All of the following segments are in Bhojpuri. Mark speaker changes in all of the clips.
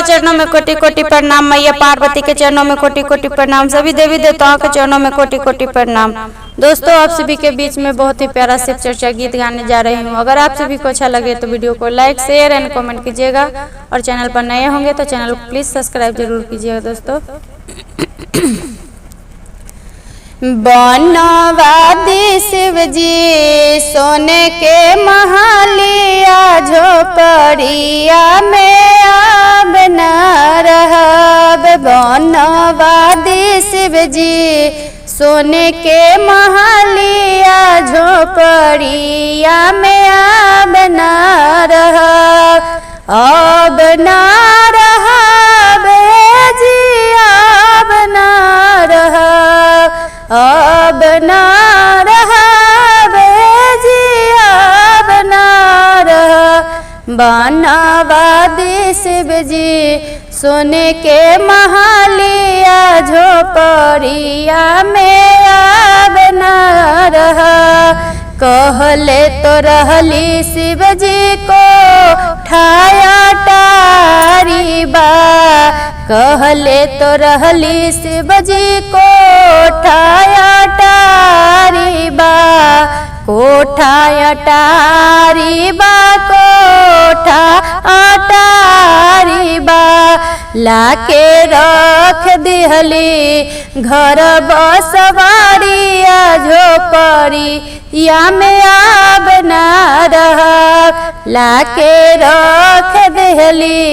Speaker 1: के चरणों में कोटि कोटि प्रणाम, मैया पार्वती के चरणों में कोटि कोटि प्रणाम, सभी देवी देवताओं के चरणों में कोटि कोटि प्रणाम। दोस्तों, आप सभी के बीच में बहुत ही प्यारा शिव चर्चा गीत गाने जा रही हूँ। अगर आप सभी को अच्छा लगे तो वीडियो को लाइक शेयर एंड कमेंट कीजिएगा और चैनल पर नए होंगे तो चैनल को प्लीज सब्सक्राइब जरूर कीजिएगा। दोस्तों, बनवादी शिव जी सोने के महालिया, झोपड़िया में अब न रहब। बनवादी शिव जी सोने के महालिया, झोपड़िया में अब न रहब। अब न रहब जी, अब न रहब, अब न रहब जी, अब न रहब। बनवादी शिव जी सोने के महालिया, झोपड़िया में अब न रहब। कहले तो रहली शिव जी को ठाया टारी बा, कहले तो रहली शिव जी को ठाया टारी बा। कोठा अटारी बा, कोठा अटारी बा, लाके रख दिहली घर बसवारिया, झोपड़िया में अब न रहब। लाके रख दिहली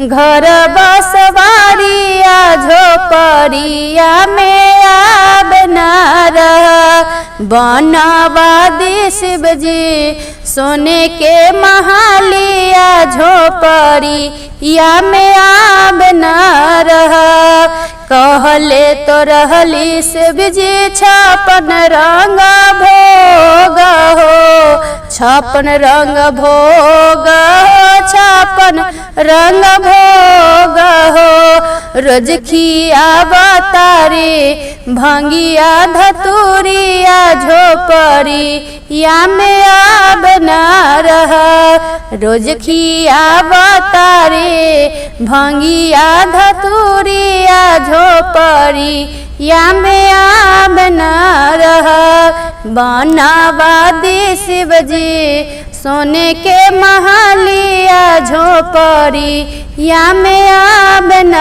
Speaker 1: घर बसवारिया, झोपड़िया में अब न रहब। बनवादी शिव जी सोने के महालिया, झोपड़िया में अब न रहब। कहले तो रहली शिव जी 56 रंग भोग हो, 56 रंग भोग हो, 56 रंग भोग हो। रोज खियावतारी भंगिया धतूरिया, झोपड़िया में अब न रहब। रोज खियावतारी भंगिया धतूरिया, झोपड़िया में अब न रहब। बनवादी शिव जी सोने के महालिया, झोपड़िया में अब न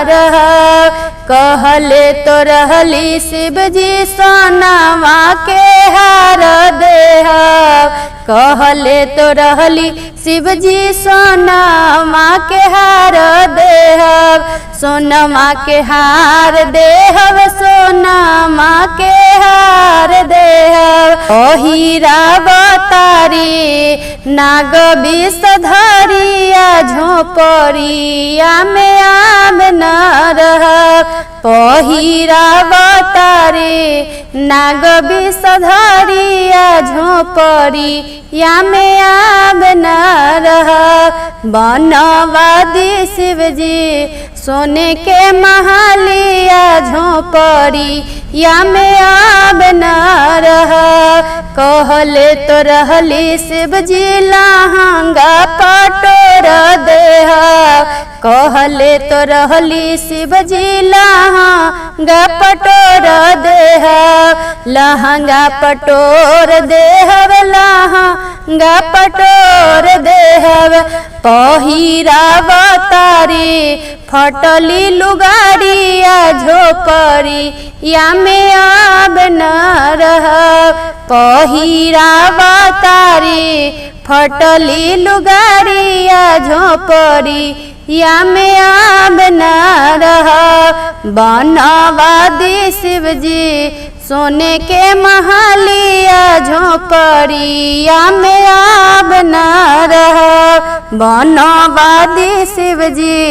Speaker 1: रहब। कहले तो रहली शिव जी सोनावा के हार देहब, कहले तो रहली शिव जी सोनावा के हार देहब। सोनमा के हार देहब, सोनामा के हार देहब। ओहिरावतारी नाग विषधरिया, झोपड़िया में अब न रहब। पहिरावतारी नाग विषधरिया, झोपड़िया में अब न रहब। बनवादी शिव जी सोने के महालिया, झोपड़िया में अब न रहब। कहले तो रहली शिव जी लहंगा पटोर देहब, कहले तो रहली शिव जी लहंगा पटोर देहब। लहंगा पटोर देहब, लहंगा पटोर देहब। पहिरावतारी फटली लुगारिया, झोपड़िया में अब न रहब। पहिरावतारी फटली लुगारिया, झोपड़िया में अब न रहब। बनवादी शिव जी सोने के महालिया, झोपड़िया में अब न रहब। बनवादी शिव जी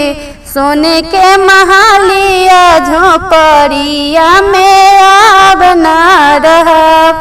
Speaker 1: सोने के महालिया, झोपड़िया में अब न रहब।